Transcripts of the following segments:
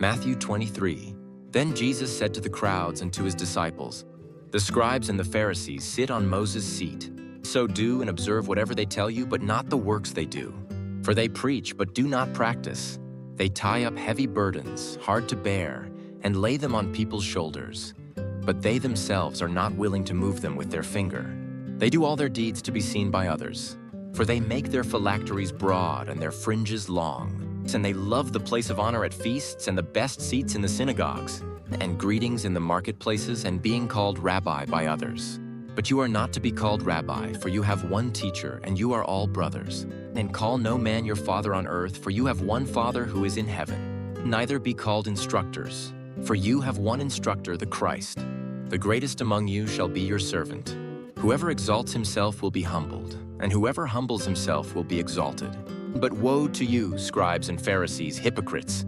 Matthew 23. Then Jesus said to the crowds and to his disciples, "The scribes and the Pharisees sit on Moses' seat. So do and observe whatever they tell you, but not the works they do. For they preach, but do not practice. They tie up heavy burdens, hard to bear, and lay them on people's shoulders. But they themselves are not willing to move them with their finger. They do all their deeds to be seen by others. For they make their phylacteries broad and their fringes long. And they love the place of honor at feasts and the best seats in the synagogues, and greetings in the marketplaces and being called rabbi by others. But you are not to be called rabbi, for you have one teacher, and you are all brothers. And call no man your father on earth, for you have one Father who is in heaven. Neither be called instructors, for you have one instructor, the Christ. The greatest among you shall be your servant. Whoever exalts himself will be humbled, and whoever humbles himself will be exalted. But woe to you, scribes and Pharisees, hypocrites!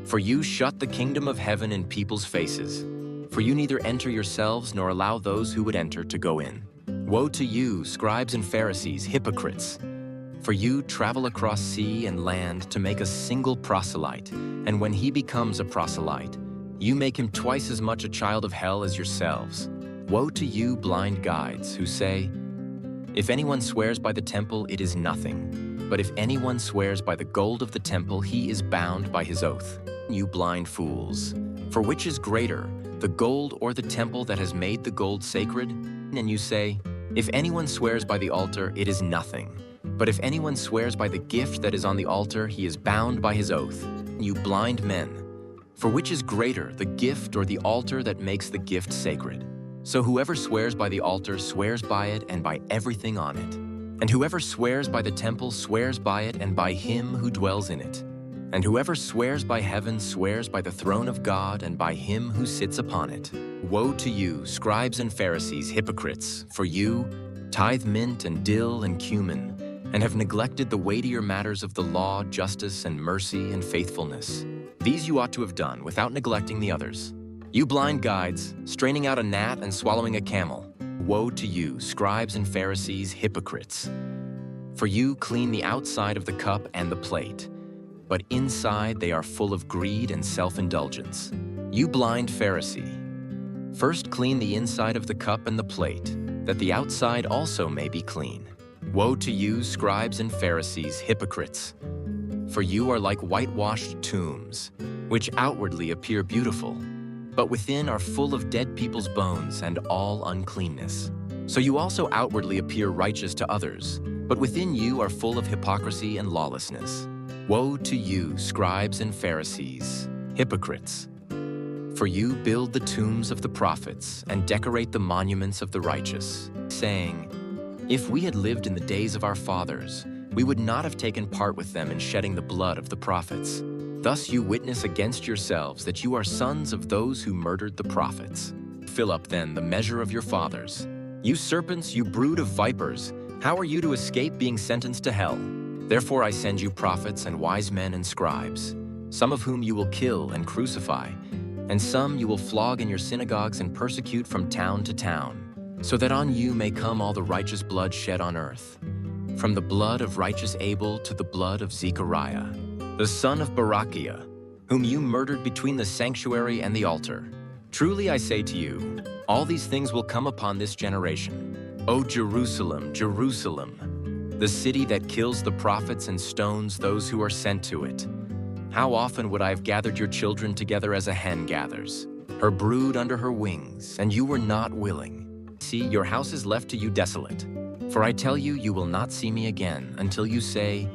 For you shut the kingdom of heaven in people's faces. For you neither enter yourselves nor allow those who would enter to go in. Woe to you, scribes and Pharisees, hypocrites! For you travel across sea and land to make a single proselyte, and when he becomes a proselyte, you make him twice as much a child of hell as yourselves. Woe to you, blind guides, who say, "If anyone swears by the temple, it is nothing. But if anyone swears by the gold of the temple, he is bound by his oath. You blind fools! For which is greater, the gold or the temple that has made the gold sacred?" And you say, "If anyone swears by the altar, it is nothing. But if anyone swears by the gift that is on the altar, he is bound by his oath." You blind men! For which is greater, the gift or the altar that makes the gift sacred? So whoever swears by the altar swears by it and by everything on it. And whoever swears by the temple swears by it and by him who dwells in it. And whoever swears by heaven swears by the throne of God and by him who sits upon it. Woe to you, scribes and Pharisees, hypocrites! For you tithe mint and dill and cumin, and have neglected the weightier matters of the law, justice and mercy and faithfulness. These you ought to have done without neglecting the others. You blind guides, straining out a gnat and swallowing a camel. Woe to you, scribes and Pharisees, hypocrites! For you clean the outside of the cup and the plate, but inside they are full of greed and self-indulgence. You blind Pharisee! First clean the inside of the cup and the plate, that the outside also may be clean. Woe to you, scribes and Pharisees, hypocrites! For you are like whitewashed tombs, which outwardly appear beautiful, but within are full of dead people's bones and all uncleanness. So you also outwardly appear righteous to others, but within you are full of hypocrisy and lawlessness. Woe to you, scribes and Pharisees, hypocrites! For you build the tombs of the prophets and decorate the monuments of the righteous, saying, "If we had lived in the days of our fathers, we would not have taken part with them in shedding the blood of the prophets. Thus you witness against yourselves that you are sons of those who murdered the prophets. Fill up then the measure of your fathers. You serpents, you brood of vipers, how are you to escape being sentenced to hell? Therefore I send you prophets and wise men and scribes, some of whom you will kill and crucify, and some you will flog in your synagogues and persecute from town to town, so that on you may come all the righteous blood shed on earth, from the blood of righteous Abel to the blood of Zechariah, the son of Barachiah, whom you murdered between the sanctuary and the altar. Truly I say to you, all these things will come upon this generation. O Jerusalem, Jerusalem, the city that kills the prophets and stones those who are sent to it. How often would I have gathered your children together as a hen gathers, her brood under her wings, and you were not willing. See, your house is left to you desolate. For I tell you, you will not see me again until you say,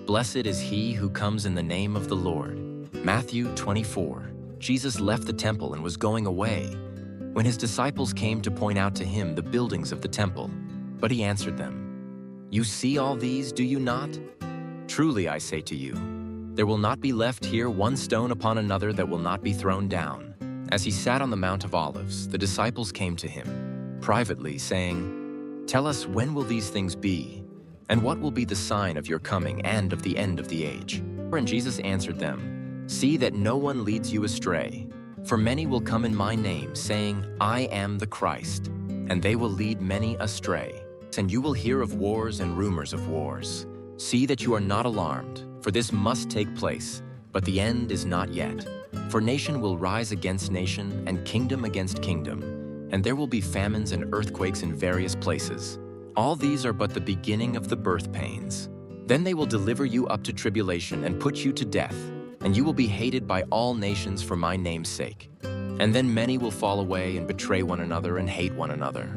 Blessed is he who comes in the name of the Lord. Matthew 24. Jesus left the temple and was going away, when his disciples came to point out to him the buildings of the temple. But he answered them, You see all these, do you not? Truly I say to you, there will not be left here one stone upon another that will not be thrown down. As he sat on the Mount of Olives, the disciples came to him privately, saying, Tell us, when will these things be? And what will be the sign of your coming and of the end of the age? And Jesus answered them, See that no one leads you astray. For many will come in my name, saying, I am the Christ, and they will lead many astray. And you will hear of wars and rumors of wars. See that you are not alarmed, for this must take place, but the end is not yet. For nation will rise against nation and kingdom against kingdom, and there will be famines and earthquakes in various places. All these are but the beginning of the birth pains. Then they will deliver you up to tribulation and put you to death, and you will be hated by all nations for my name's sake. And then many will fall away and betray one another and hate one another.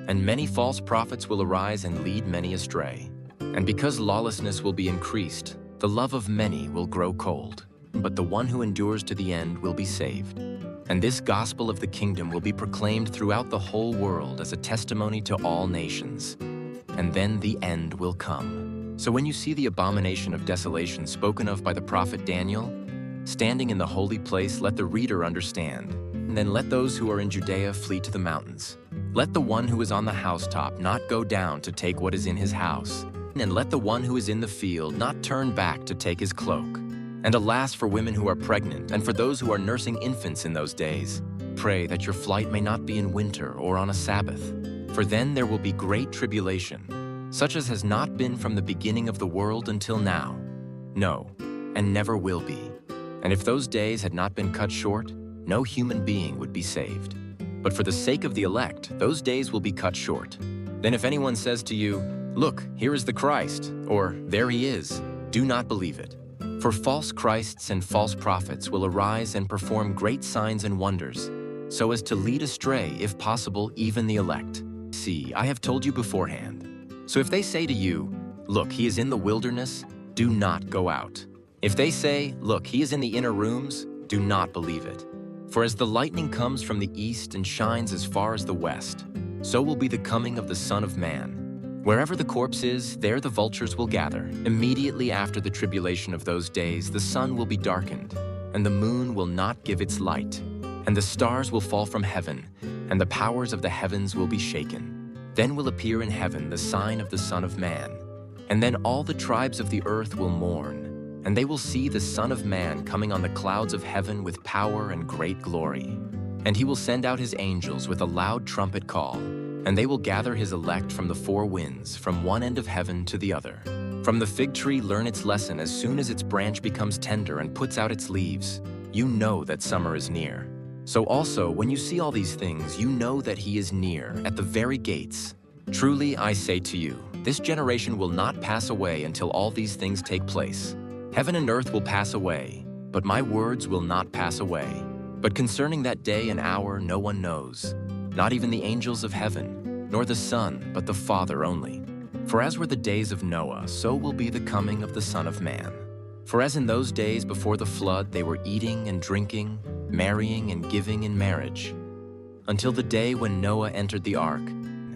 And many false prophets will arise and lead many astray. And because lawlessness will be increased, the love of many will grow cold. But the one who endures to the end will be saved. And this gospel of the kingdom will be proclaimed throughout the whole world as a testimony to all nations. And then the end will come. So when you see the abomination of desolation spoken of by the prophet Daniel, standing in the holy place, let the reader understand. And then let those who are in Judea flee to the mountains. Let the one who is on the housetop not go down to take what is in his house. And let the one who is in the field not turn back to take his cloak. And alas for women who are pregnant and for those who are nursing infants in those days. Pray that your flight may not be in winter or on a Sabbath. For then there will be great tribulation, such as has not been from the beginning of the world until now. No, and never will be. And if those days had not been cut short, no human being would be saved. But for the sake of the elect, those days will be cut short. Then if anyone says to you, "Look, here is the Christ," or "There he is," do not believe it. For false Christs and false prophets will arise and perform great signs and wonders, so as to lead astray, if possible, even the elect. See, I have told you beforehand. So if they say to you, "Look, he is in the wilderness," do not go out. If they say, "Look, he is in the inner rooms," do not believe it. For as the lightning comes from the east and shines as far as the west, so will be the coming of the Son of Man. Wherever the corpse is, there the vultures will gather. Immediately after the tribulation of those days, the sun will be darkened, and the moon will not give its light, and the stars will fall from heaven, and the powers of the heavens will be shaken. Then will appear in heaven the sign of the Son of Man. And then all the tribes of the earth will mourn, and they will see the Son of Man coming on the clouds of heaven with power and great glory. And he will send out his angels with a loud trumpet call, and they will gather his elect from the four winds, from one end of heaven to the other. From the fig tree learn its lesson. As soon as its branch becomes tender and puts out its leaves, you know that summer is near. So also, when you see all these things, you know that he is near, at the very gates. Truly, I say to you, this generation will not pass away until all these things take place. Heaven and earth will pass away, but my words will not pass away. But concerning that day and hour no one knows, not even the angels of heaven, nor the Son, but the Father only. For as were the days of Noah, so will be the coming of the Son of Man. For as in those days before the flood they were eating and drinking, marrying and giving in marriage, until the day when Noah entered the ark,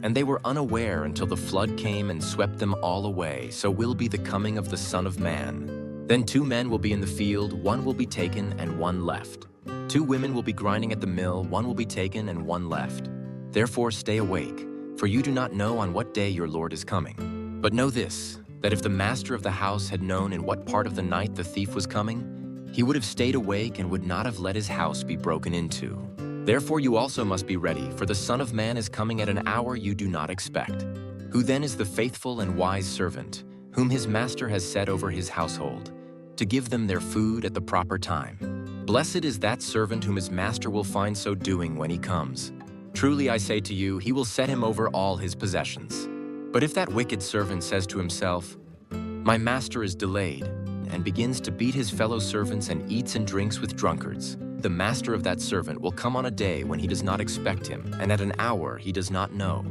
and they were unaware until the flood came and swept them all away, so will be the coming of the Son of Man. Then 2 men will be in the field, one will be taken and one left. 2 women will be grinding at the mill, one will be taken and one left. Therefore stay awake, for you do not know on what day your Lord is coming. But know this, that if the master of the house had known in what part of the night the thief was coming, he would have stayed awake and would not have let his house be broken into. Therefore you also must be ready, for the Son of Man is coming at an hour you do not expect. Who then is the faithful and wise servant, whom his master has set over his household, to give them their food at the proper time? Blessed is that servant whom his master will find so doing when he comes. Truly I say to you, he will set him over all his possessions. But if that wicked servant says to himself, "My master is delayed," and begins to beat his fellow servants and eats and drinks with drunkards, the master of that servant will come on a day when he does not expect him, and at an hour he does not know,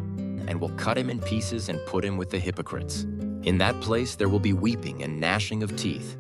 and will cut him in pieces and put him with the hypocrites. In that place there will be weeping and gnashing of teeth.